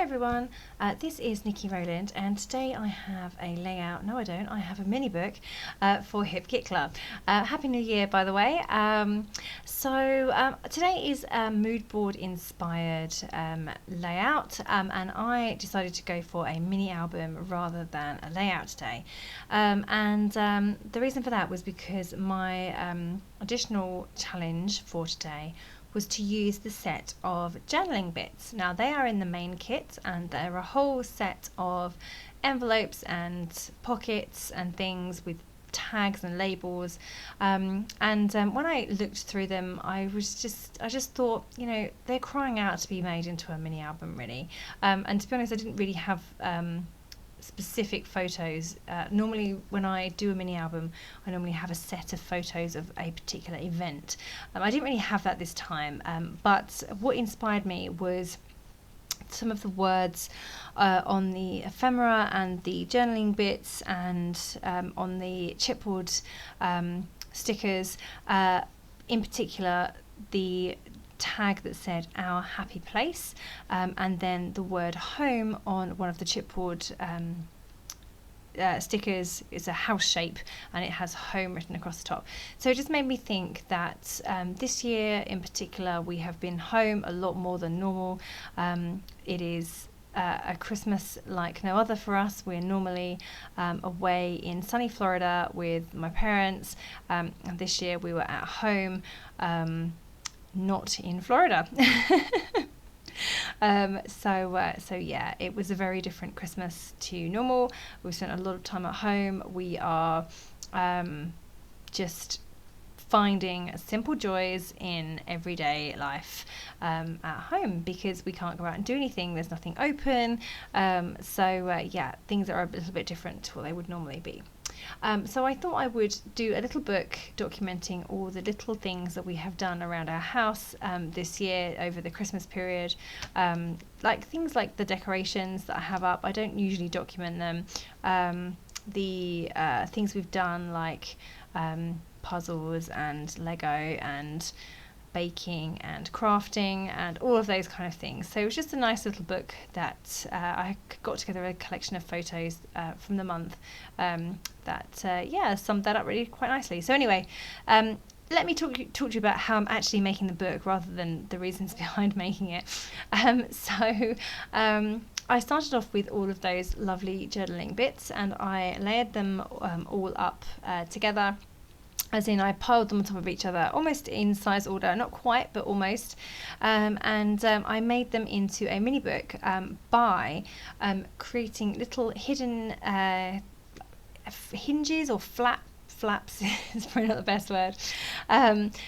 everyone, this is Niki Rowland, and today I have a layout, no I don't, I have a mini book for Hip Kit Club. Happy New Year, by the way. Today is a Moodboard inspired layout, and I decided to go for a mini album rather than a layout today. The reason for that was because my additional challenge for today was to use the set of journaling bits. Now they are in the main kit, and they're a whole set of envelopes and pockets and things with tags and labels. When I looked through them, I just thought, you know, they're crying out to be made into a mini album, really. And to be honest, I didn't really have specific photos. Normally when I do a mini album, I normally have a set of photos of a particular event. I didn't really have that this time, but what inspired me was some of the words on the ephemera and the journaling bits, and on the chipboard stickers, in particular the tag that said "Our Happy Place," and then the word "home" on one of the chipboard stickers is a house shape, and it has "home" written across the top. So it just made me think that this year in particular we have been home a lot more than normal. It is a Christmas like no other for us. We're normally away in sunny Florida with my parents, and this year we were at home, not in Florida. So yeah, it was a very different Christmas to normal. We spent a lot of time at home. We are just finding simple joys in everyday life at home, because we can't go out and do anything. There's nothing open. Yeah, things are a little bit different to what they would normally be. So I thought I would do a little book documenting all the little things that we have done around our house this year over the Christmas period. Like things like the decorations that I have up, I don't usually document them. The things we've done, like puzzles and Lego and baking and crafting and all of those kind of things. So it was just a nice little book that I got together a collection of photos from the month that summed that up really quite nicely. So anyway, let me talk to you about how I'm actually making the book rather than the reasons behind making it. I started off with all of those lovely journaling bits, and I layered them all up together. As in, I piled them on top of each other, almost in size order, not quite, but almost. I made them into a mini book by creating little hidden hinges or flaps is probably not the best word.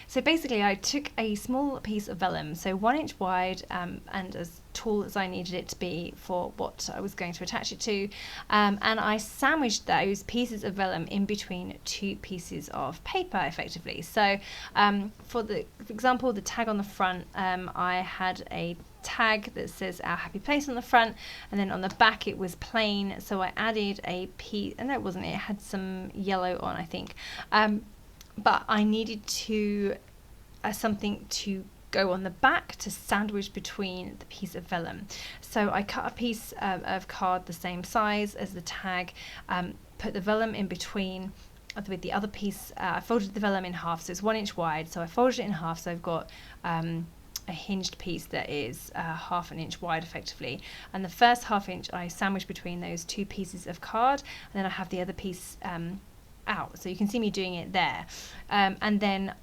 So basically I took a small piece of vellum, so 1 inch wide, and as tall as I needed it to be for what I was going to attach it to, and I sandwiched those pieces of vellum in between two pieces of paper effectively. So for example, the tag on the front, I had a tag that says "Our Happy Place" on the front, and then on the back it was plain, so I added a piece, and no it wasn't, it had some yellow on I think, but I needed to something to go on the back to sandwich between the piece of vellum. So I cut a piece of card the same size as the tag, put the vellum in between with the other piece. I folded the vellum in half, so it's 1 inch wide, so I folded it in half, so I've got a hinged piece that is 1/2 inch wide effectively, and the first 1/2 inch I sandwich between those two pieces of card, and then I have the other piece out, so you can see me doing it there. And then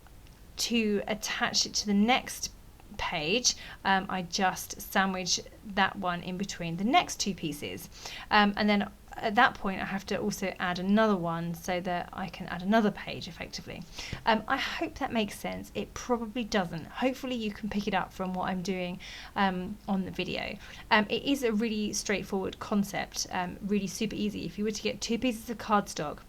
to attach it to the next page, I just sandwich that one in between the next two pieces, and then at that point I have to also add another one so that I can add another page effectively. I hope that makes sense. It probably doesn't. Hopefully you can pick it up from what I'm doing on the video. It is a really straightforward concept, really super easy. If you were to get two pieces of cardstock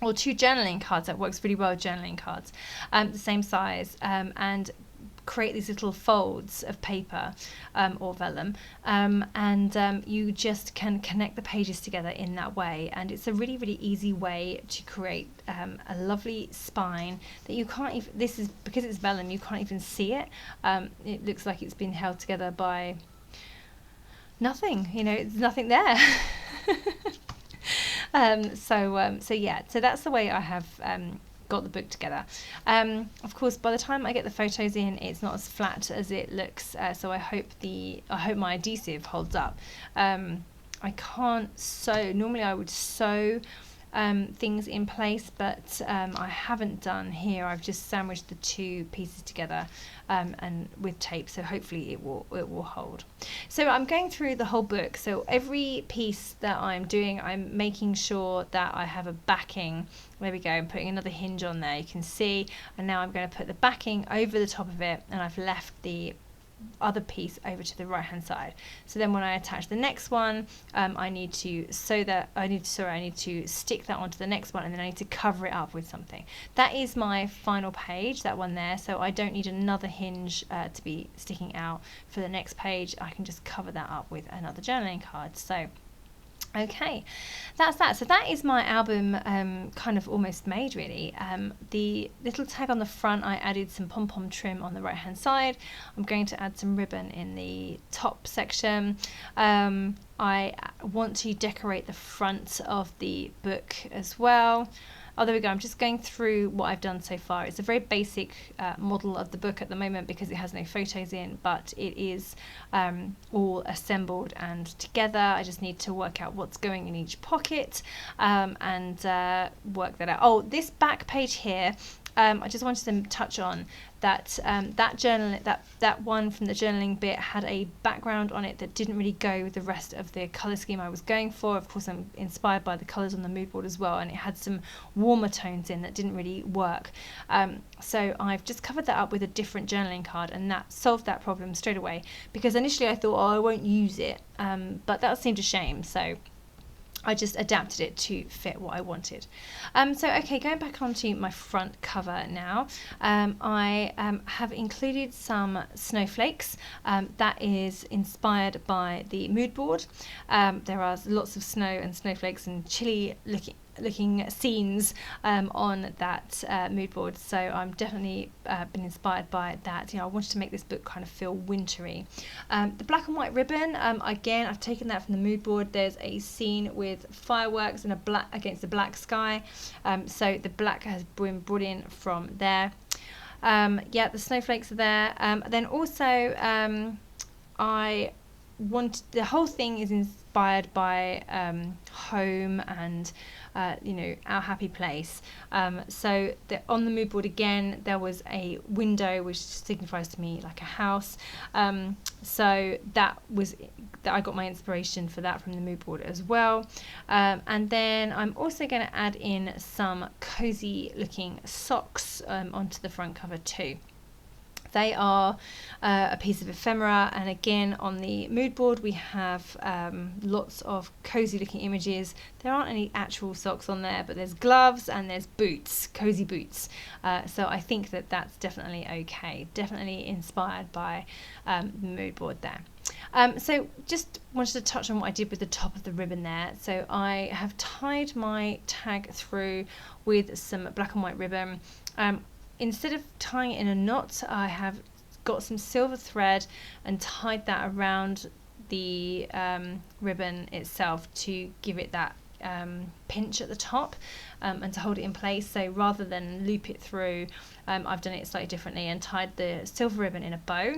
or two journaling cards, that works really well with journaling cards, the same size, and create these little folds of paper or vellum, and you just can connect the pages together in that way, and it's a really easy way to create a lovely spine that you can't even, this is because it's vellum, you can't even see it. It looks like it's been held together by nothing, there's nothing there. So yeah, so that's the way I have got the book together. Of course, by the time I get the photos in, it's not as flat as it looks. So I hope my adhesive holds up. I can't sew. Normally I would sew things in place, but I haven't done here. I've just sandwiched the two pieces together and with tape, so hopefully it will hold. So I'm going through the whole book, so every piece that I'm doing, I'm making sure that I have a backing. There we go, I'm putting another hinge on there, you can see, and now I'm going to put the backing over the top of it, and I've left the other piece over to the right hand side. So then when I attach the next one, I need to stick that onto the next one, and then I need to cover it up with something. That is my final page, that one there, so I don't need another hinge to be sticking out for the next page. I can just cover that up with another journaling card. So okay, that's that. So that is my album kind of almost made, really. The little tag on the front, I added some pom-pom trim on the right hand side. I'm going to add some ribbon in the top section. I want to decorate the front of the book as well. Oh, there we go. I'm just going through what I've done so far. It's a very basic model of the book at the moment because it has no photos in, but it is all assembled and together. I just need to work out what's going in each pocket and work that out. Oh, this back page here, I just wanted to touch on that that one from the journaling bit had a background on it that didn't really go with the rest of the colour scheme I was going for. Of course, I'm inspired by the colours on the mood board as well, and it had some warmer tones in that didn't really work. So I've just covered that up with a different journaling card, and that solved that problem straight away, because initially I thought, oh, I won't use it, but that seemed a shame, so I just adapted it to fit what I wanted. So okay, going back onto my front cover now, I have included some snowflakes. That is inspired by the mood board. There are lots of snow and snowflakes and chilly looking scenes on that mood board, so I'm definitely been inspired by that. I wanted to make this book kind of feel wintry. The black and white ribbon, again, I've taken that from the mood board. There's a scene with fireworks and a black against a black sky, so the black has been brought in from there. Yeah, the snowflakes are there. Then also the whole thing is inspired by home and our happy place. So on the mood board again, there was a window which signifies to me like a house. So that I got my inspiration for that from the mood board as well. And then I'm also going to add in some cozy looking socks onto the front cover too. They are a piece of ephemera, and again on the mood board we have lots of cozy looking images. There aren't any actual socks on there, but there's gloves and there's boots, cozy boots. So I think that that's definitely okay, definitely inspired by the mood board there. So just wanted to touch on what I did with the top of the ribbon there. So I have tied my tag through with some black and white ribbon. Instead of tying it in a knot, I have got some silver thread and tied that around the ribbon itself to give it that pinch at the top and to hold it in place. So rather than loop it through, I've done it slightly differently and tied the silver ribbon in a bow,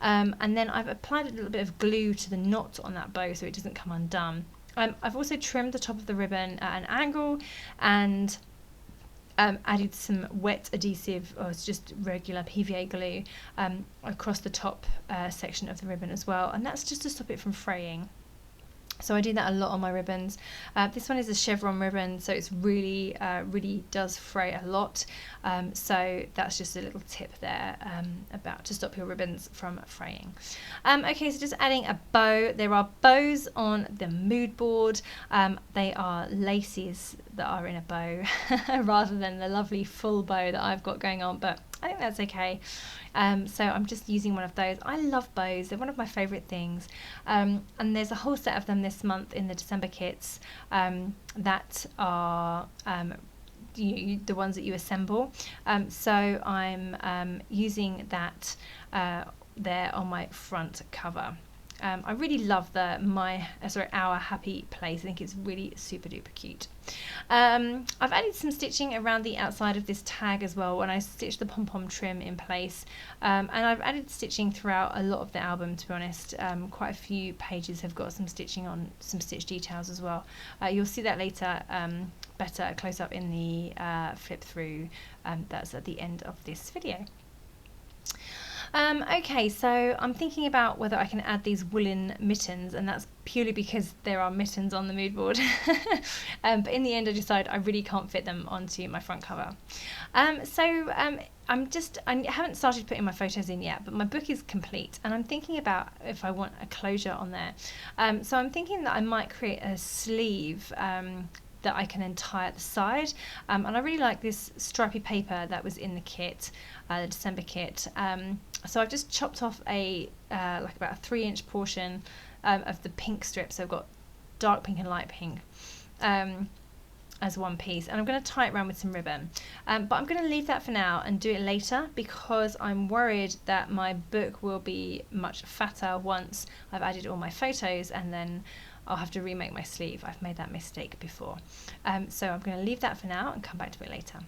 and then I've applied a little bit of glue to the knot on that bow so it doesn't come undone. I've also trimmed the top of the ribbon at an angle and added some wet adhesive, or it's just regular PVA glue, across the top section of the ribbon as well, and that's just to stop it from fraying. So I do that a lot on my ribbons. This one is a chevron ribbon, so it's really does fray a lot. So that's just a little tip there about to stop your ribbons from fraying. Okay, so just adding a bow. There are bows on the mood board. They are laces that are in a bow rather than the lovely full bow that I've got going on, but I think that's okay. So I'm just using one of those. I love bows, they're one of my favourite things, and there's a whole set of them this month in the December kits that are the ones that you assemble. So I'm using that there on my front cover. I really love our happy place. I think it's really super duper cute. I've added some stitching around the outside of this tag as well when I stitched the pom-pom trim in place, and I've added stitching throughout a lot of the album, to be honest. Quite a few pages have got some stitching on, some stitch details as well. You'll see that later better close up in the flip through that's at the end of this video. Okay, so I'm thinking about whether I can add these woolen mittens, and that's purely because there are mittens on the mood board. But in the end I decided I really can't fit them onto my front cover. I haven't started putting my photos in yet, but my book is complete and I'm thinking about if I want a closure on there. So I'm thinking that I might create a sleeve that I can then tie at the side, and I really like this stripy paper that was in the kit, the December kit. So I've just chopped off like about a 3-inch portion of the pink strip, so I've got dark pink and light pink as one piece, and I'm going to tie it around with some ribbon, but I'm going to leave that for now and do it later because I'm worried that my book will be much fatter once I've added all my photos, and then I'll have to remake my sleeve. I've made that mistake before. So I'm going to leave that for now and come back to it later.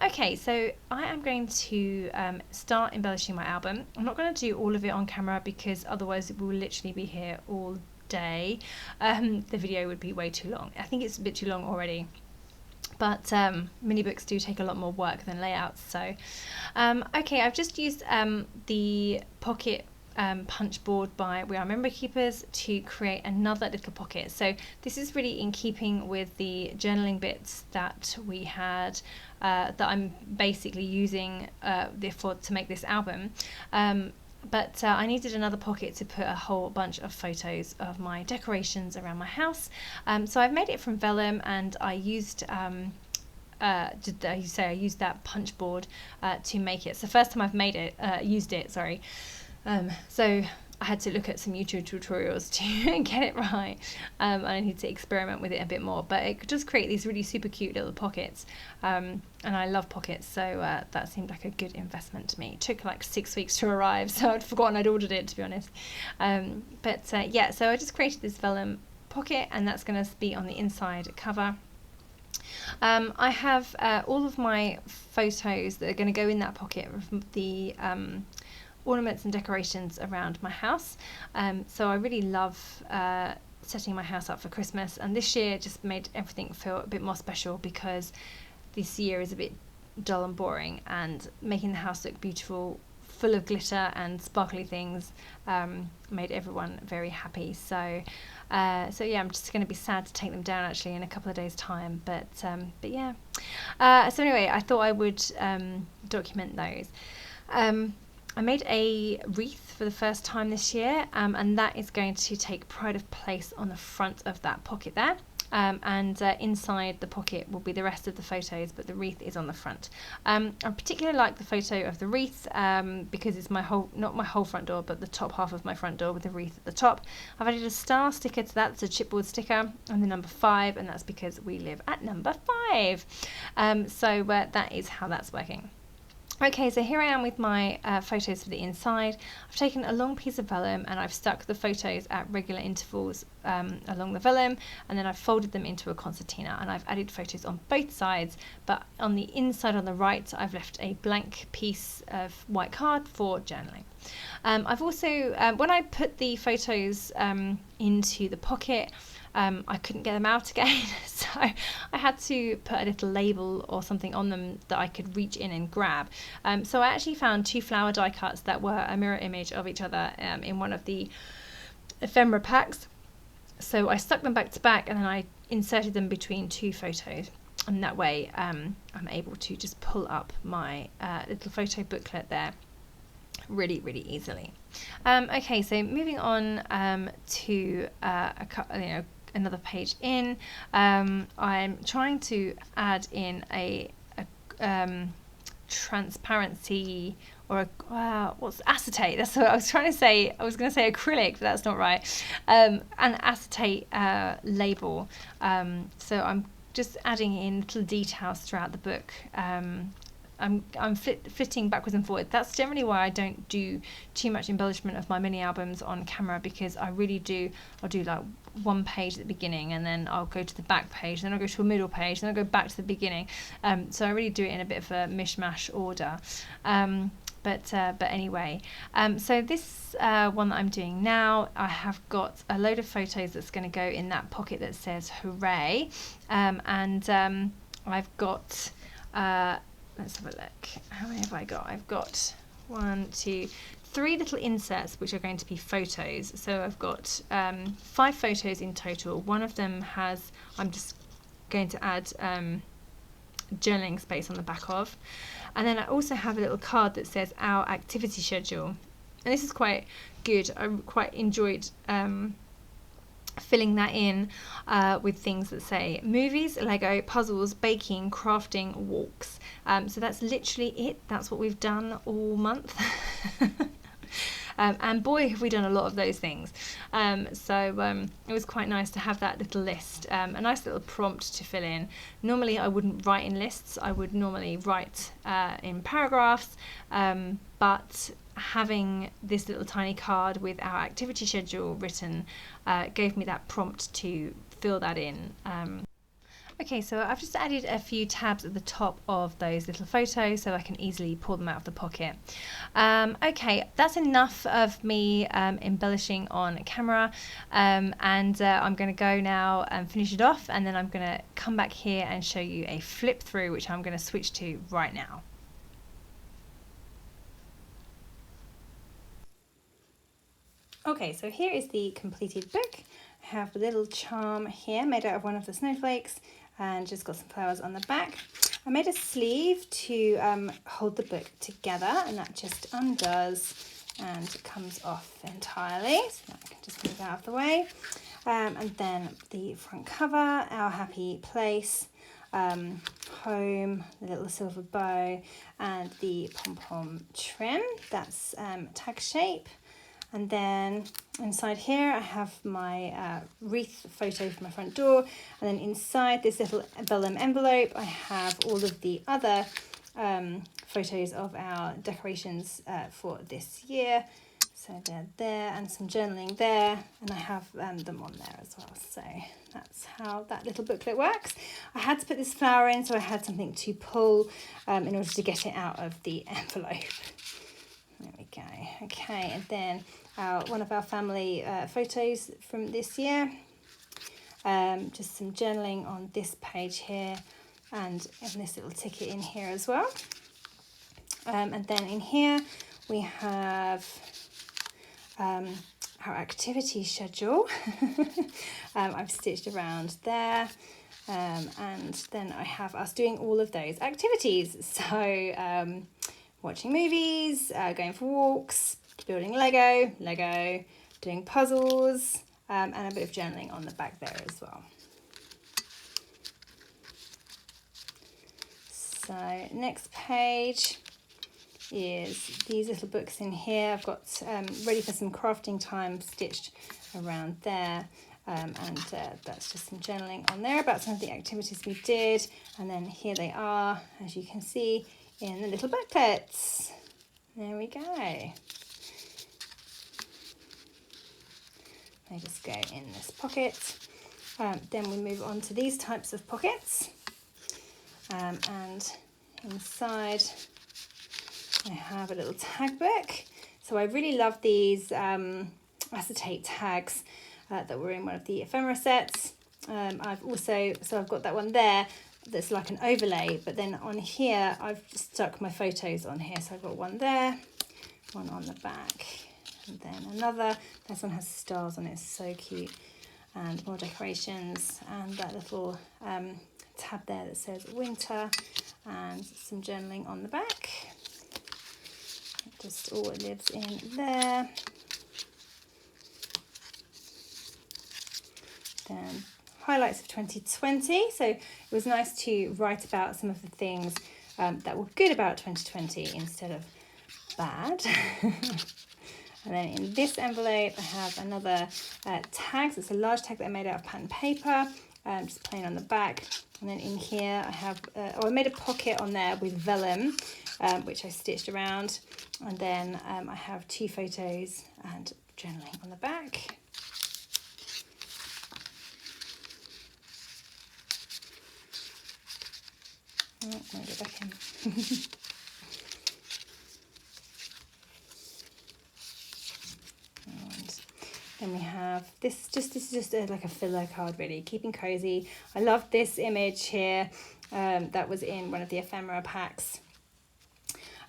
Okay, so I am going to start embellishing my album. I'm not going to do all of it on camera because otherwise we will literally be here all day. The video would be way too long. I think it's a bit too long already. But mini books do take a lot more work than layouts. So, okay, I've just used the pocket punch board by We Are Memory Keepers to create another little pocket. So this is really in keeping with the journaling bits that we had that I'm basically using to make this album. But I needed another pocket to put a whole bunch of photos of my decorations around my house. So I've made it from vellum, and I used I used that punch board to make it. So first time I've used it, sorry. So I had to look at some YouTube tutorials to get it right, and I need to experiment with it a bit more, but it does create these really super cute little pockets, and I love pockets, so that seemed like a good investment to me. It took like 6 weeks to arrive, so I'd forgotten I'd ordered it, to be honest. Yeah, so I just created this vellum pocket, and that's going to be on the inside cover. I have all of my photos that are going to go in that pocket of the ornaments and decorations around my house. So I really love setting my house up for Christmas, and this year just made everything feel a bit more special because this year is a bit dull and boring, and making the house look beautiful, full of glitter and sparkly things, made everyone very happy. So yeah, I'm just going to be sad to take them down actually in a couple of days time, but yeah. So anyway, I thought I would document those. I made a wreath for the first time this year, and that is going to take pride of place on the front of that pocket there. And inside the pocket will be the rest of the photos, but the wreath is on the front. I particularly like the photo of the wreath because it's not my whole front door, but the top half of my front door with the wreath at the top. I've added a star sticker to that. It's a chipboard sticker and the number 5, and that's because we live at number 5. So that is how that's working. Okay, so here I am with my photos for the inside. I've taken a long piece of vellum and I've stuck the photos at regular intervals along the vellum, and then I've folded them into a concertina, and I've added photos on both sides, but on the inside on the right I've left a blank piece of white card for journaling. I've also, when I put the photos into the pocket, I couldn't get them out again, so I had to put a little label or something on them that I could reach in and grab. So I actually found 2 flower die cuts that were a mirror image of each other in one of the ephemera packs. So I stuck them back to back, and then I inserted them between 2 photos, and that way I'm able to just pull up my little photo booklet there really easily. Okay, so moving on to another page in, I'm trying to add in a transparency, or what's acetate? That's what I was trying to say. I was going to say acrylic, but that's not right. An acetate label. So I'm just adding in little details throughout the book I'm flitting backwards and forward. That's generally why I don't do too much embellishment of my mini albums on camera, because I really do. I'll do like one page at the beginning, and then I'll go to the back page, then I'll go to a middle page, then I'll go back to the beginning. So I really do it in a bit of a mishmash order. But anyway, so this one that I'm doing now, I have got a load of photos that's going to go in that pocket that says hooray, and I've got, let's have a look, how many have I got? I've got 1, 2, 3 little inserts which are going to be photos. So I've got 5 photos in total. One of them has, I'm just going to add journaling space on the back of. And then I also have a little card that says our activity schedule. And this is quite good. I quite enjoyed filling that in with things that say movies, Lego, puzzles, baking, crafting, walks. So that's literally it. That's what we've done all month. And boy, have we done a lot of those things. So it was quite nice to have that little list, a nice little prompt to fill in. Normally I wouldn't write in lists, I would normally write in paragraphs, but having this little tiny card with our activity schedule written gave me that prompt to fill that in. Okay, so I've just added a few tabs at the top of those little photos so I can easily pull them out of the pocket. Okay, that's enough of me embellishing on camera, and I'm going to go now and finish it off, and then I'm going to come back here and show you a flip through, which I'm going to switch to right now. Okay, so here is the completed book. I have a little charm here made out of one of the snowflakes, and just got some flowers on the back. I made a sleeve to hold the book together, and that just undoes and comes off entirely, so I can just move out of the way. And then the front cover, our happy place, home, the little silver bow, and the pom-pom trim, that's tag shape. And then inside here I have my wreath photo for my front door, and then inside this little vellum envelope I have all of the other photos of our decorations for this year. So they're there, and some journaling there, and I have them on there as well. So that's how that little booklet works. I had to put this flower in, so I had something to pull in order to get it out of the envelope. There we go. Okay, and then one of our family photos from this year. Just some journaling on this page here, and this little ticket in here as well. And then in here we have our activity schedule. I've stitched around there. And then I have us doing all of those activities. So watching movies, going for walks, building Lego, doing puzzles, and a bit of journaling on the back there as well. So next page is these little books in here. I've got ready for some crafting time stitched around there. And that's just some journaling on there about some of the activities we did. And then here they are, as you can see, in the little booklets. There we go. They just go in this pocket. Then we move on to these types of pockets. And inside I have a little tag book. So I really love these acetate tags that were in one of the ephemera sets. I've got that one there that's like an overlay, but then on here I've stuck my photos on here. So I've got one there, one on the back, and then another. This one has stars on it, it's so cute, and more decorations, and that little tab there that says winter, and some journaling on the back. It just all lives in there. Then highlights of 2020. So it was nice to write about some of the things that were good about 2020 instead of bad. And then in this envelope I have another tag. So it's a large tag that I made out of pattern paper, just plain on the back. And then in here I have, I made a pocket on there with vellum, which I stitched around. And then I have 2 photos and journaling on the back. Oh, I'm going to go back in. And then we have this. This is just like a filler card, really, keeping cozy. I love this image here. That was in one of the ephemera packs.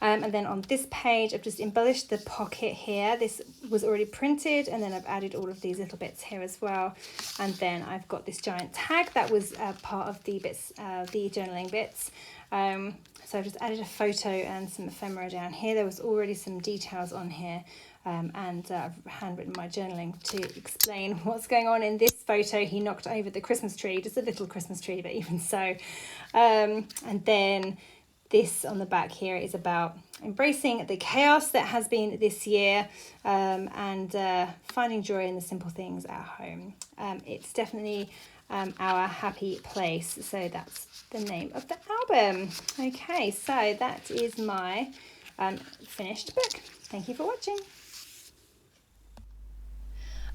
And then on this page, I've just embellished the pocket here. This was already printed, and then I've added all of these little bits here as well. And then I've got this giant tag that was part of the bits, the journaling bits. So I've just added a photo and some ephemera down here. There was already some details on here. And I've handwritten my journaling to explain what's going on in this photo. He knocked over the Christmas tree, just a little Christmas tree, but even so. And then this on the back here is about embracing the chaos that has been this year, and finding joy in the simple things at home. It's definitely our happy place. So that's the name of the album. Okay, so that is my finished book. Thank you for watching.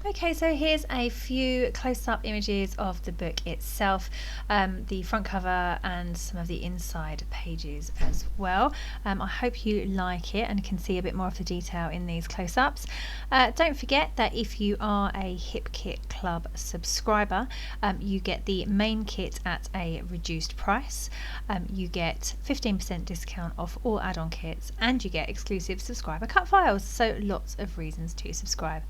Okay, so here's a few close-up images of the book itself, the front cover and some of the inside pages as well. I hope you like it and can see a bit more of the detail in these close-ups. Don't forget that if you are a Hip Kit Club subscriber, you get the main kit at a reduced price. You get 15% discount off all add-on kits, and you get exclusive subscriber cut files, so lots of reasons to subscribe.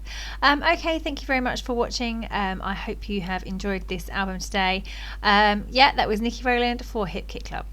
Okay, thank you very much for watching. I hope you have enjoyed this album today. Yeah, that was Niki Rowland for Hip Kit Club.